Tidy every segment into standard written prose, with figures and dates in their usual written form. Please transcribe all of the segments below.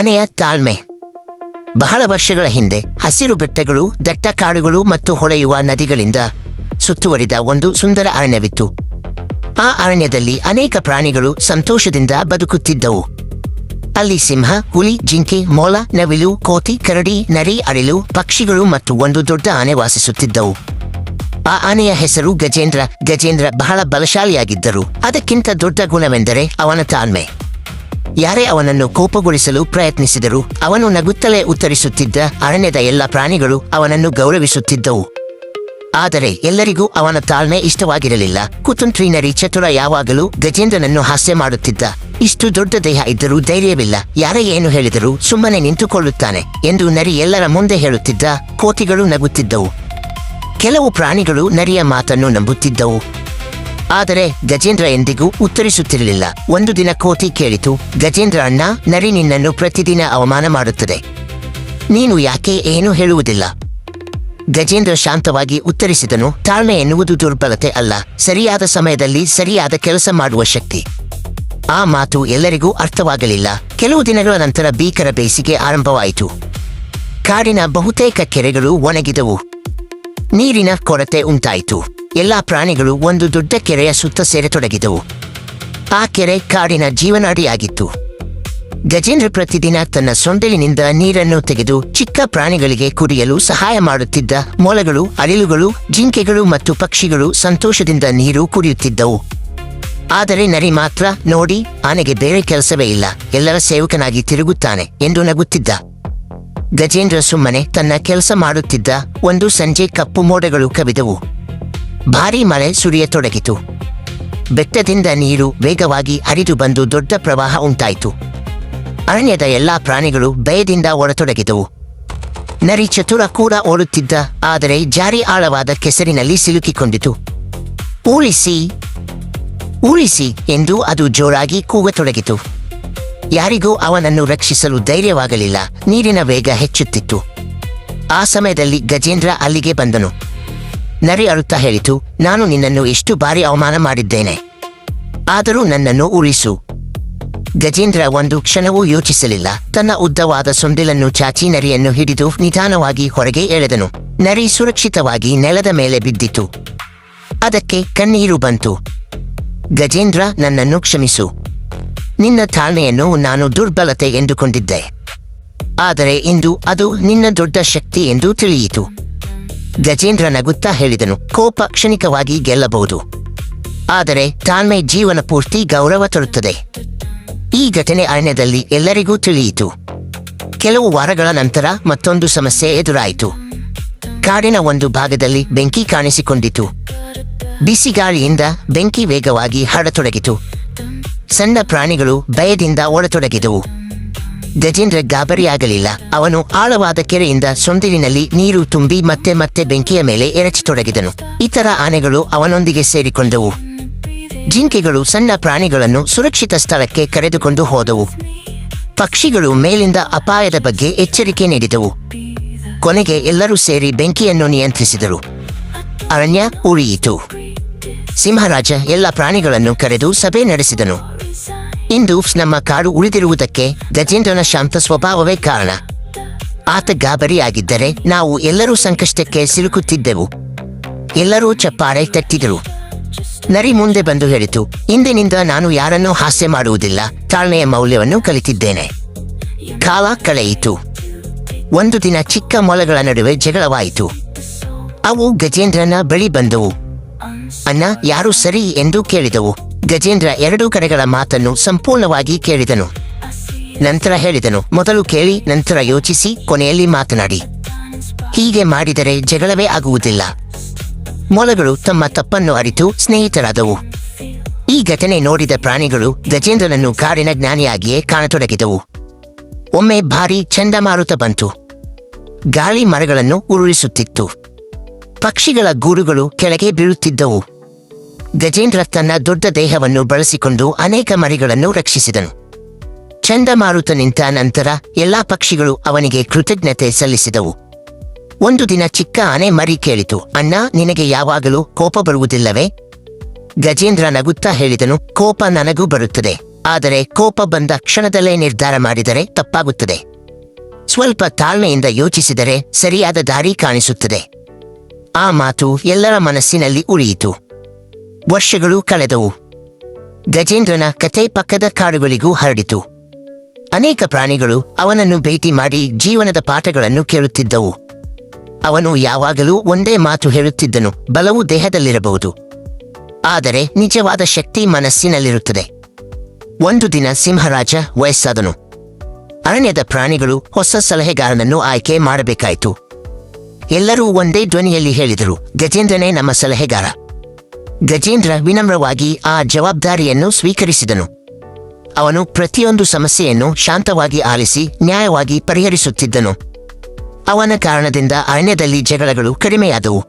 ಆನೆಯ ತಾಳ್ಮೆ. ಬಹಳ ವರ್ಷಗಳ ಹಿಂದೆ ಹಸಿರು ಬೆಟ್ಟಗಳು, ದಟ್ಟ ಕಾಡುಗಳು ಮತ್ತು ಹೊಳೆಯುವ ನದಿಗಳಿಂದ ಸುತ್ತುವರಿದ ಒಂದು ಸುಂದರ ಅರಣ್ಯವಿತ್ತು. ಆ ಅರಣ್ಯದಲ್ಲಿ ಅನೇಕ ಪ್ರಾಣಿಗಳು ಸಂತೋಷದಿಂದ ಬದುಕುತ್ತಿದ್ದವು. ಅಲ್ಲಿ ಸಿಂಹ, ಹುಲಿ, ಜಿಂಕೆ, ಮೊಲ, ನವಿಲು, ಕೋತಿ, ಕರಡಿ, ನರಿ, ಅಳಿಲು, ಪಕ್ಷಿಗಳು ಮತ್ತು ಒಂದು ದೊಡ್ಡ ಆನೆ ವಾಸಿಸುತ್ತಿದ್ದವು. ಆ ಆನೆಯ ಹೆಸರು ಗಜೇಂದ್ರ. ಗಜೇಂದ್ರ ಬಹಳ ಬಲಶಾಲಿಯಾಗಿದ್ದರು. ಅದಕ್ಕಿಂತ ದೊಡ್ಡ ಗುಣವೆಂದರೆ ಅವನ ತಾಳ್ಮೆ. ಯಾರೇ ಅವನನ್ನು ಕೋಪಗೊಳಿಸಲು ಪ್ರಯತ್ನಿಸಿದರೂ ಅವನು ನಗುತ್ತಲೇ ಉತ್ತರಿಸುತ್ತಿದ್ದ. ಅರಣ್ಯದ ಎಲ್ಲ ಪ್ರಾಣಿಗಳು ಅವನನ್ನು ಗೌರವಿಸುತ್ತಿದ್ದವು. ಆದರೆ ಎಲ್ಲರಿಗೂ ಅವನ ತಾಳ್ಮೆ ಇಷ್ಟವಾಗಿರಲಿಲ್ಲ. ಕುತಂತ್ರಿ ನರಿ ಚತುರ ಯಾವಾಗಲೂ ಗಜೇಂದ್ರನನ್ನು ಹಾಸ್ಯ ಮಾಡುತ್ತಿದ್ದ. ಇಷ್ಟು ದೊಡ್ಡ ದೇಹ ಇದ್ದರೂ ಧೈರ್ಯವಿಲ್ಲ, ಯಾರೇ ಏನು ಹೇಳಿದರೂ ಸುಮ್ಮನೆ ನಿಂತುಕೊಳ್ಳುತ್ತಾನೆ ಎಂದು ನರಿ ಎಲ್ಲರ ಮುಂದೆ ಹೇಳುತ್ತಿದ್ದ. ಕೋತಿಗಳು ನಗುತ್ತಿದ್ದವು. ಕೆಲವು ಪ್ರಾಣಿಗಳು ನರಿಯ ಮಾತನ್ನು ನಂಬುತ್ತಿದ್ದವು. ಆದರೆ ಗಜೇಂದ್ರ ಎಂದಿಗೂ ಉತ್ತರಿಸುತ್ತಿರಲಿಲ್ಲ. ಒಂದು ದಿನ ಕೋತಿ ಕೇಳಿತು, ಗಜೇಂದ್ರ ಅಣ್ಣ, ನರಿ ನಿನ್ನನ್ನು ಪ್ರತಿದಿನ ಅವಮಾನ ಮಾಡುತ್ತದೆ. ನೀನು ಯಾಕೆ ಏನೂ ಹೇಳುವುದಿಲ್ಲ? ಗಜೇಂದ್ರ ಶಾಂತವಾಗಿ ಉತ್ತರಿಸಿದನು, ತಾಳ್ಮೆ ಎನ್ನುವುದು ದುರ್ಬಲತೆ ಅಲ್ಲ, ಸರಿಯಾದ ಸಮಯದಲ್ಲಿ ಸರಿಯಾದ ಕೆಲಸ ಮಾಡುವ ಶಕ್ತಿ. ಆ ಮಾತು ಎಲ್ಲರಿಗೂ ಅರ್ಥವಾಗಲಿಲ್ಲ. ಕೆಲವು ದಿನಗಳ ನಂತರ ಭೀಕರ ಬೇಸಿಗೆ ಆರಂಭವಾಯಿತು. ಕಾಡಿನ ಬಹುತೇಕ ಕೆರೆಗಳು ಒಣಗಿದವು. ನೀರಿನ ಕೊರತೆ ಉಂಟಾಯಿತು. ಎಲ್ಲಾ ಪ್ರಾಣಿಗಳು ಒಂದು ದೊಡ್ಡ ಕೆರೆಯ ಸುತ್ತ ಸೇರತೊಡಗಿದವು. ಆ ಕೆರೆ ಕಾಡಿನ ಜೀವನಾಡಿಯಾಗಿತ್ತು. ಗಜೇಂದ್ರ ಪ್ರತಿದಿನ ತನ್ನ ಸೊಂಡಿಲಿನಿಂದ ನೀರನ್ನು ತೆಗೆದು ಚಿಕ್ಕ ಪ್ರಾಣಿಗಳಿಗೆ ಕುಡಿಯಲು ಸಹಾಯ ಮಾಡುತ್ತಿದ್ದ. ಮೊಲಗಳು, ಅಳಿಲುಗಳು, ಜಿಂಕೆಗಳು ಮತ್ತು ಪಕ್ಷಿಗಳು ಸಂತೋಷದಿಂದ ನೀರು ಕುಡಿಯುತ್ತಿದ್ದವು. ಆದರೆ ನರಿ ಮಾತ್ರ, ನೋಡಿ, ಆನೆಗೆ ಬೇರೆ ಕೆಲಸವೇ ಇಲ್ಲ, ಎಲ್ಲರ ಸೇವಕನಾಗಿ ತಿರುಗುತ್ತಾನೆ ಎಂದು ನಗುತ್ತಿದ್ದ. ಗಜೇಂದ್ರ ಸುಮ್ಮನೆ ತನ್ನ ಕೆಲಸ ಮಾಡುತ್ತಿದ್ದ. ಒಂದು ಸಂಜೆ ಕಪ್ಪು ಮೋಡಗಳು ಕವಿದವು. ಭಾರೀ ಮಳೆ ಸುರಿಯತೊಡಗಿತು. ಬೆಟ್ಟದಿಂದ ನೀರು ವೇಗವಾಗಿ ಹರಿದು ಬಂದು ದೊಡ್ಡ ಪ್ರವಾಹ ಉಂಟಾಯಿತು. ಅರಣ್ಯದ ಎಲ್ಲಾ ಪ್ರಾಣಿಗಳು ಭಯದಿಂದ ಓಡತೊಡಗಿದವು. ನರಿ ಚತುರ ಕೂಡ ಓಡುತ್ತಿದ್ದ, ಆದರೆ ಜಾರಿ ಆಳವಾದ ಕೆಸರಿನಲ್ಲಿ ಸಿಲುಕಿಕೊಂಡಿತು. ಉಳಿಸಿ, ಉಳಿಸಿ ಎಂದು ಅದು ಜೋರಾಗಿ ಕೂಗತೊಡಗಿತು. ಯಾರಿಗೂ ಅವನನ್ನು ರಕ್ಷಿಸಲು ಧೈರ್ಯವಾಗಲಿಲ್ಲ. ನೀರಿನ ವೇಗ ಹೆಚ್ಚುತ್ತಿತ್ತು. ಆ ಸಮಯದಲ್ಲಿ ಗಜೇಂದ್ರ ಅಲ್ಲಿಗೆ ಬಂದನು. ನರಿ ಅಳುತ್ತಾ ಹೇಳಿತು, ನಾನು ನಿನ್ನನ್ನು ಎಷ್ಟು ಬಾರಿ ಅವಮಾನ ಮಾಡಿದ್ದೇನೆ, ಆದರೂ ನನ್ನನ್ನು ಉಳಿಸು. ಗಜೇಂದ್ರ ಒಂದು ಕ್ಷಣವೂ ಯೋಚಿಸಲಿಲ್ಲ. ತನ್ನ ಉದ್ದವಾದ ಸೊಂಡಿಲನ್ನು ಚಾಚಿ ನರಿಯನ್ನು ಹಿಡಿದು ನಿಧಾನವಾಗಿ ಹೊರಗೆ ಎಳೆದನು. ನರಿ ಸುರಕ್ಷಿತವಾಗಿ ನೆಲದ ಮೇಲೆ ಬಿದ್ದಿತು. ಅದಕ್ಕೆ ಕಣ್ಣೀರು ಬಂತು. ಗಜೇಂದ್ರ, ನನ್ನನ್ನು ಕ್ಷಮಿಸು. ನಿನ್ನ ತಾಳ್ಮೆಯನ್ನು ನಾನು ದುರ್ಬಲತೆ ಎಂದುಕೊಂಡಿದ್ದೆ, ಆದರೆ ಇಂದು ಅದು ನಿನ್ನ ದೊಡ್ಡ ಶಕ್ತಿ ಎಂದು ತಿಳಿಯಿತು. ಗಜೇಂದ್ರ ನಗುತ್ತಾ ಹೇಳಿದನು, ಕೋಪ ಕ್ಷಣಿಕವಾಗಿ ಗೆಲ್ಲಬಹುದು, ಆದರೆ ತಾಳ್ಮೆ ಜೀವನ ಪೂರ್ತಿ ಗೌರವ ತರುತ್ತದೆ. ಈ ಘಟನೆ ಅರಣ್ಯದಲ್ಲಿ ಎಲ್ಲರಿಗೂ ತಿಳಿಯಿತು. ಕೆಲವು ವಾರಗಳ ನಂತರ ಮತ್ತೊಂದು ಸಮಸ್ಯೆ ಎದುರಾಯಿತು. ಕಾಡಿನ ಒಂದು ಭಾಗದಲ್ಲಿ ಬೆಂಕಿ ಕಾಣಿಸಿಕೊಂಡಿತು. ಬಿಸಿಗಾಳಿಯಿಂದ ಬೆಂಕಿ ವೇಗವಾಗಿ ಹರಡತೊಡಗಿತು. ಸಣ್ಣ ಪ್ರಾಣಿಗಳು ಭಯದಿಂದ ಓಡತೊಡಗಿದವು. ಗಜೇಂದ್ರ ಗಾಬರಿಯಾಗಲಿಲ್ಲ. ಅವನು ಆಳವಾದ ಕೆರೆಯಿಂದ ಸೊಂಡಿಲಿನಲ್ಲಿ ನೀರು ತುಂಬಿ ಮತ್ತೆ ಮತ್ತೆ ಬೆಂಕಿಯ ಮೇಲೆ ಎರಚತೊಡಗಿದನು. ಇತರ ಆನೆಗಳು ಅವನೊಂದಿಗೆ ಸೇರಿಕೊಂಡವು. ಜಿಂಕೆಗಳು ಸಣ್ಣ ಪ್ರಾಣಿಗಳನ್ನು ಸುರಕ್ಷಿತ ಸ್ಥಳಕ್ಕೆ ಕರೆದುಕೊಂಡು ಹೋದವು. ಪಕ್ಷಿಗಳು ಮೇಲಿಂದ ಅಪಾಯದ ಬಗ್ಗೆ ಎಚ್ಚರಿಕೆ ನೀಡಿದವು. ಕೊನೆಗೆ ಎಲ್ಲರೂ ಸೇರಿ ಬೆಂಕಿಯನ್ನು ನಿಯಂತ್ರಿಸಿದರು. ಅರಣ್ಯ ಉಳಿಯಿತು. ಸಿಂಹರಾಜ ಎಲ್ಲ ಪ್ರಾಣಿಗಳನ್ನು ಕರೆದು ಸಭೆ ನಡೆಸಿದನು. ಇಂದು ನಮ್ಮ ಕಾಡು ಉಳಿದಿರುವುದಕ್ಕೆ ಗಜೇಂದ್ರನ ಶಾಂತ ಸ್ವಭಾವವೇ ಕಾರಣ. ಆತ ಗಾಬರಿಯಾಗಿದ್ದರೆ ನಾವು ಎಲ್ಲರೂ ಸಂಕಷ್ಟಕ್ಕೆ ಸಿಲುಕುತ್ತಿದ್ದೆವು. ಎಲ್ಲರೂ ಚಪ್ಪಾಳೆ ತಟ್ಟಿದರು. ನರಿ ಮುಂದೆ ಬಂದು ಹೇಳಿತು, ಇಂದಿನಿಂದ ನಾನು ಯಾರನ್ನೂ ಹಾಸ್ಯ ಮಾಡುವುದಿಲ್ಲ, ತಾಳ್ಮೆಯ ಮೌಲ್ಯವನ್ನು ಕಲಿತಿದ್ದೇನೆ. ಕಾಲ ಕಳೆಯಿತು. ಒಂದು ದಿನ ಚಿಕ್ಕ ಮೊಲಗಳ ನಡುವೆ ಜಗಳವಾಯಿತು. ಅವು ಗಜೇಂದ್ರನ ಬಳಿ ಬಂದವು. ಅಣ್ಣ, ಯಾರು ಸರಿ ಎಂದು ಕೇಳಿದವು. ಗಜೇಂದ್ರ ಎರಡೂ ಕಡೆಗಳ ಮಾತನ್ನು ಸಂಪೂರ್ಣವಾಗಿ ಕೇಳಿದನು. ನಂತರ ಹೇಳಿದನು, ಮೊದಲು ಕೇಳಿ, ನಂತರ ಯೋಚಿಸಿ, ಕೊನೆಯಲ್ಲಿ ಮಾತನಾಡಿ. ಹೀಗೆ ಮಾಡಿದರೆ ಜಗಳವೇ ಆಗುವುದಿಲ್ಲ. ಮೊಲಗಳು ತಮ್ಮ ತಪ್ಪನ್ನು ಅರಿತು ಸ್ನೇಹಿತರಾದವು. ಈ ಘಟನೆ ನೋಡಿದ ಪ್ರಾಣಿಗಳು ಗಜೇಂದ್ರನನ್ನು ಕಾಡಿನ ಜ್ಞಾನಿಯಾಗಿಯೇ ಕಾಣತೊಡಗಿದವು. ಒಮ್ಮೆ ಭಾರೀ ಚಂಡಮಾರುತ ಬಂತು. ಗಾಳಿ ಮರಗಳನ್ನು ಉರುಳಿಸುತ್ತಿತ್ತು. ಪಕ್ಷಿಗಳ ಗೂಡುಗಳು ಕೆಳಗೆ ಬೀಳುತ್ತಿದ್ದವು. ಗಜೇಂದ್ರ ತನ್ನ ದೊಡ್ಡ ದೇಹವನ್ನು ಬಳಸಿಕೊಂಡು ಅನೇಕ ಮರಿಗಳನ್ನು ರಕ್ಷಿಸಿದನು. ಚಂಡಮಾರುತ ನಿಂತ ನಂತರ ಎಲ್ಲಾ ಪಕ್ಷಿಗಳು ಅವನಿಗೆ ಕೃತಜ್ಞತೆ ಸಲ್ಲಿಸಿದವು. ಒಂದು ದಿನ ಚಿಕ್ಕ ಆನೆ ಮರಿ ಕೇಳಿತು, ಅಣ್ಣ, ನಿನಗೆ ಯಾವಾಗಲೂ ಕೋಪ ಬರುವುದಿಲ್ಲವೇ? ಗಜೇಂದ್ರ ನಗುತ್ತಾ ಹೇಳಿದನು, ಕೋಪ ನನಗೂ ಬರುತ್ತದೆ, ಆದರೆ ಕೋಪ ಬಂದ ಕ್ಷಣದಲ್ಲೇ ನಿರ್ಧಾರ ಮಾಡಿದರೆ ತಪ್ಪಾಗುತ್ತದೆ. ಸ್ವಲ್ಪ ತಾಳ್ಮೆಯಿಂದ ಯೋಚಿಸಿದರೆ ಸರಿಯಾದ ದಾರಿ ಕಾಣಿಸುತ್ತದೆ. ಆ ಮಾತು ಎಲ್ಲರ ಮನಸ್ಸಿನಲ್ಲಿ ಉಳಿಯಿತು. ವರ್ಷಗಳು ಕಳೆದವು. ಗಜೇಂದ್ರನ ಕಥೆ ಪಕ್ಕದ ಕಾಡುಗಳಿಗೂ ಹರಡಿತು. ಅನೇಕ ಪ್ರಾಣಿಗಳು ಅವನನ್ನು ಭೇಟಿ ಮಾಡಿ ಜೀವನದ ಪಾಠಗಳನ್ನು ಕೇಳುತ್ತಿದ್ದವು. ಅವನು ಯಾವಾಗಲೂ ಒಂದೇ ಮಾತು ಹೇಳುತ್ತಿದ್ದನು: ಬಲವು ದೇಹದಲ್ಲಿರಬಹುದು, ಆದರೆ ನಿಜವಾದ ಶಕ್ತಿ ಮನಸ್ಸಿನಲ್ಲಿರುತ್ತದೆ. ಒಂದು ದಿನ ಸಿಂಹರಾಜ ವಯಸ್ಸಾದನು. ಅರಣ್ಯದ ಪ್ರಾಣಿಗಳು ಹೊಸ ಸಲಹೆಗಾರನನ್ನು ಆಯ್ಕೆ ಮಾಡಬೇಕಾಯಿತು. ಎಲ್ಲರೂ ಒಂದೇ ಧ್ವನಿಯಲ್ಲಿ ಹೇಳಿದರು: ಗಜೇಂದ್ರನೇ ನಮ್ಮ ಸಲಹೆಗಾರ. ಗಜೇಂದ್ರ ವಿನಮ್ರವಾಗಿ ಆ ಜವಾಬ್ದಾರಿಯನ್ನು ಸ್ವೀಕರಿಸಿದನು. ಅವನು ಪ್ರತಿಯೊಂದು ಸಮಸ್ಯೆಯನ್ನು ಶಾಂತವಾಗಿ ಆಲಿಸಿ ನ್ಯಾಯವಾಗಿ ಪರಿಹರಿಸುತ್ತಿದ್ದನು. ಅವನ ಕಾರಣದಿಂದ ಅರಣ್ಯದಲ್ಲಿ ಜಗಳಗಳು ಕಡಿಮೆಯಾದವು.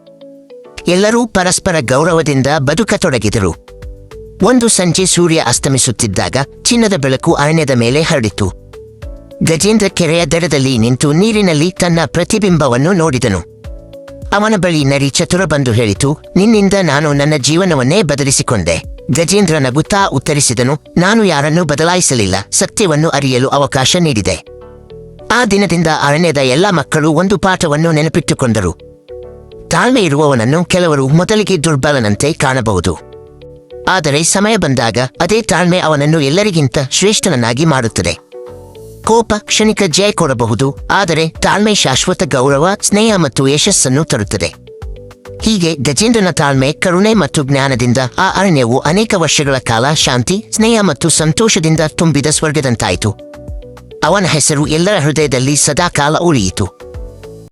ಎಲ್ಲರೂ ಪರಸ್ಪರ ಗೌರವದಿಂದ ಬದುಕತೊಡಗಿದರು. ಒಂದು ಸಂಜೆ ಸೂರ್ಯ ಅಸ್ತಮಿಸುತ್ತಿದ್ದಾಗ ಚಿನ್ನದ ಬೆಳಕು ಅರಣ್ಯದ ಮೇಲೆ ಹರಡಿತು. ಗಜೇಂದ್ರ ಕೆರೆಯ ದಡದಲ್ಲಿ ನಿಂತು ನೀರಿನಲ್ಲಿ ತನ್ನ ಪ್ರತಿಬಿಂಬವನ್ನು ನೋಡಿದನು. ಅವನ ಬಳಿ ನರಿ ಚತುರ ಬಂದು ಹೇಳಿತು: ನಿನ್ನಿಂದ ನಾನು ನನ್ನ ಜೀವನವನ್ನೇ ಬದಲಿಸಿಕೊಂಡೆ. ಗಜೇಂದ್ರ ನಗುತ್ತಾ ಉತ್ತರಿಸಿದನು: ನಾನು ಯಾರನ್ನೂ ಬದಲಾಯಿಸಲಿಲ್ಲ, ಸತ್ಯವನ್ನು ಅರಿಯಲು ಅವಕಾಶ ನೀಡಿದೆ. ಆ ದಿನದಿಂದ ಅರಣ್ಯದ ಎಲ್ಲ ಮಕ್ಕಳು ಒಂದು ಪಾಠವನ್ನು ನೆನಪಿಟ್ಟುಕೊಂಡರು: ತಾಳ್ಮೆ ಇರುವವನನ್ನು ಕೆಲವರು ಮೊದಲಿಗೆ ದುರ್ಬಲನಂತೆ ಕಾಣಬಹುದು, ಆದರೆ ಸಮಯ ಬಂದಾಗ ಅದೇ ತಾಳ್ಮೆ ಅವನನ್ನು ಎಲ್ಲರಿಗಿಂತ ಶ್ರೇಷ್ಠನನ್ನಾಗಿ ಮಾಡುತ್ತದೆ. ಕೋಪ ಕ್ಷಣಿಕ ಜಯ ಕೊಡಬಹುದು, ಆದರೆ ತಾಳ್ಮೆ ಶಾಶ್ವತ ಗೌರವ, ಸ್ನೇಹ ಮತ್ತು ಯಶಸ್ಸನ್ನು ತರುತ್ತದೆ. ಹೀಗೆ ಗಜೇಂದ್ರನ ತಾಳ್ಮೆ, ಕರುಣೆ ಮತ್ತು ಜ್ಞಾನದಿಂದ ಆ ಅರಣ್ಯವು ಅನೇಕ ವರ್ಷಗಳ ಕಾಲ ಶಾಂತಿ, ಸ್ನೇಹ ಮತ್ತು ಸಂತೋಷದಿಂದ ತುಂಬಿದ ಸ್ವರ್ಗದಂತಾಯಿತು. ಅವನ ಹೆಸರು ಎಲ್ಲರ ಹೃದಯದಲ್ಲಿ ಸದಾಕಾಲ ಉಳಿಯಿತು.